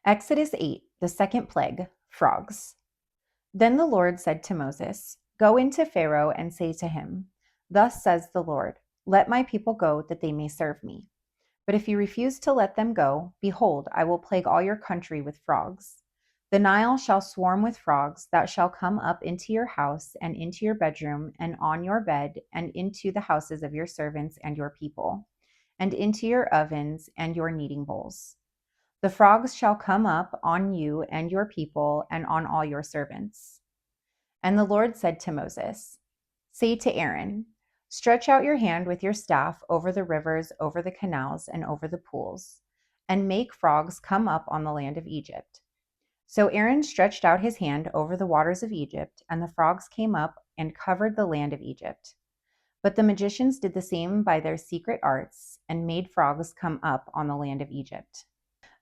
Exodus 8, the second plague, frogs. Then the Lord said to Moses, "Go into Pharaoh and say to him, 'Thus says the Lord, let my people go that they may serve me. But if you refuse to let them go, behold, I will plague all your country with frogs. The Nile shall swarm with frogs that shall come up into your house and into your bedroom and on your bed and into the houses of your servants and your people, and into your ovens and your kneading bowls. The frogs shall come up on you and your people and on all your servants.'" And the Lord said to Moses, "Say to Aaron, 'Stretch out your hand with your staff over the rivers, over the canals, and over the pools, and make frogs come up on the land of Egypt.'" So Aaron stretched out his hand over the waters of Egypt, and the frogs came up and covered the land of Egypt. But the magicians did the same by their secret arts and made frogs come up on the land of Egypt.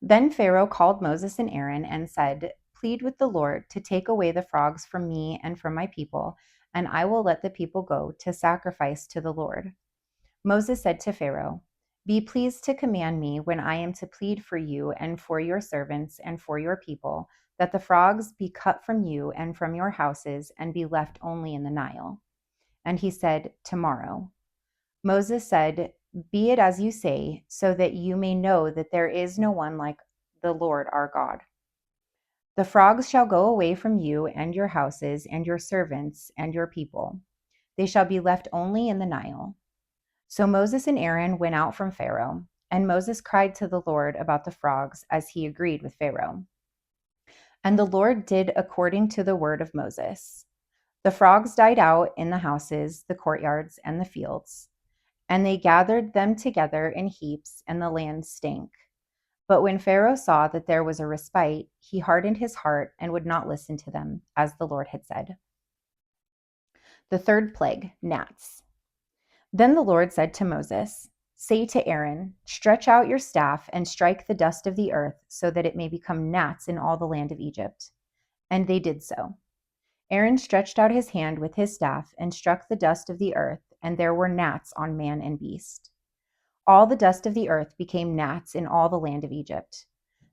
Then Pharaoh called Moses and Aaron and said, "Plead with the Lord to take away the frogs from me and from my people, and I will let the people go to sacrifice to the Lord." Moses said to Pharaoh, "Be pleased to command me when I am to plead for you and for your servants and for your people, that the frogs be cut from you and from your houses and be left only in the Nile." And he said, "Tomorrow." Moses said, "Be it as you say, so that you may know that there is no one like the Lord our God. The frogs shall go away from you and your houses and your servants and your people. They shall be left only in the Nile." So Moses and Aaron went out from Pharaoh, and Moses cried to the Lord about the frogs as he agreed with Pharaoh. And the Lord did according to the word of Moses. The frogs died out in the houses, the courtyards, and the fields. And they gathered them together in heaps, and the land stank. But when Pharaoh saw that there was a respite, he hardened his heart and would not listen to them, as the Lord had said. The third plague, gnats. Then the Lord said to Moses, "Say to Aaron, 'Stretch out your staff and strike the dust of the earth, so that it may become gnats in all the land of Egypt.'" And they did so. Aaron stretched out his hand with his staff and struck the dust of the earth, and there were gnats on man and beast. All the dust of the earth became gnats in all the land of Egypt.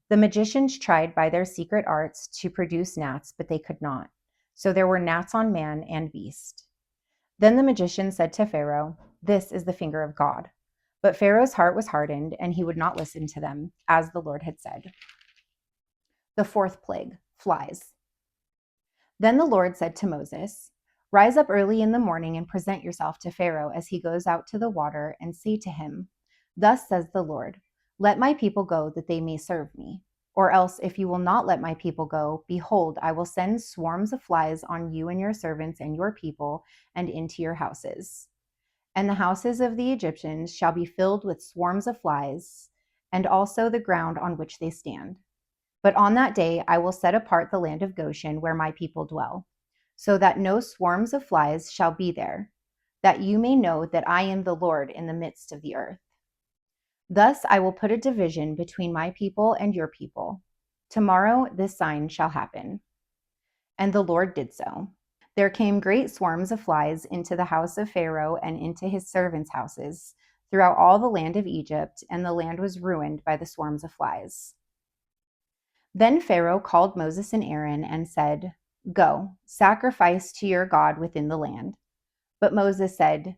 The magicians tried by their secret arts to produce gnats, but they could not. So there were gnats on man and beast. Then the magician said to Pharaoh, "This is the finger of God." But Pharaoh's heart was hardened, and he would not listen to them, as the Lord had said. The fourth plague, flies. Then the Lord said to Moses, "Rise up early in the morning and present yourself to Pharaoh as he goes out to the water, and say to him, 'Thus says the Lord, let my people go that they may serve me. Or else, if you will not let my people go, behold, I will send swarms of flies on you and your servants and your people and into your houses. And the houses of the Egyptians shall be filled with swarms of flies, and also the ground on which they stand. But on that day I will set apart the land of Goshen where my people dwell, so that no swarms of flies shall be there, that you may know that I am the Lord in the midst of the earth. Thus I will put a division between my people and your people. Tomorrow this sign shall happen." And the Lord did so. There came great swarms of flies into the house of Pharaoh and into his servants' houses throughout all the land of Egypt, and the land was ruined by the swarms of flies. Then Pharaoh called Moses and Aaron and said, "Go, sacrifice to your God within the land." But Moses said,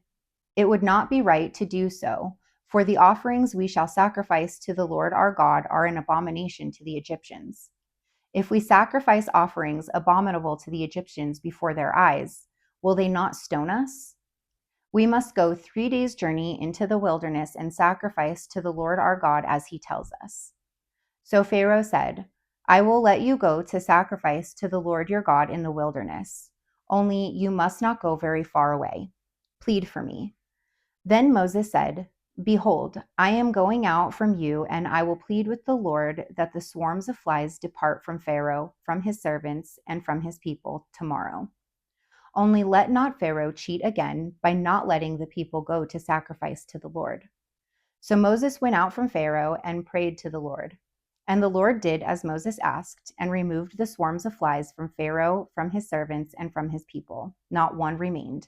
"It would not be right to do so, for the offerings we shall sacrifice to the Lord our God are an abomination to the Egyptians. If we sacrifice offerings abominable to the Egyptians before their eyes, will they not stone us? We must go 3 days' journey into the wilderness and sacrifice to the Lord our God as he tells us." So Pharaoh said, "I will let you go to sacrifice to the Lord your God in the wilderness. Only you must not go very far away. Plead for me." Then Moses said, "Behold, I am going out from you, and I will plead with the Lord that the swarms of flies depart from Pharaoh, from his servants, and from his people tomorrow. Only let not Pharaoh cheat again by not letting the people go to sacrifice to the Lord." So Moses went out from Pharaoh and prayed to the Lord. And the Lord did as Moses asked, and removed the swarms of flies from Pharaoh, from his servants, and from his people. Not one remained.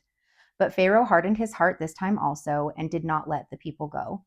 But Pharaoh hardened his heart this time also, and did not let the people go.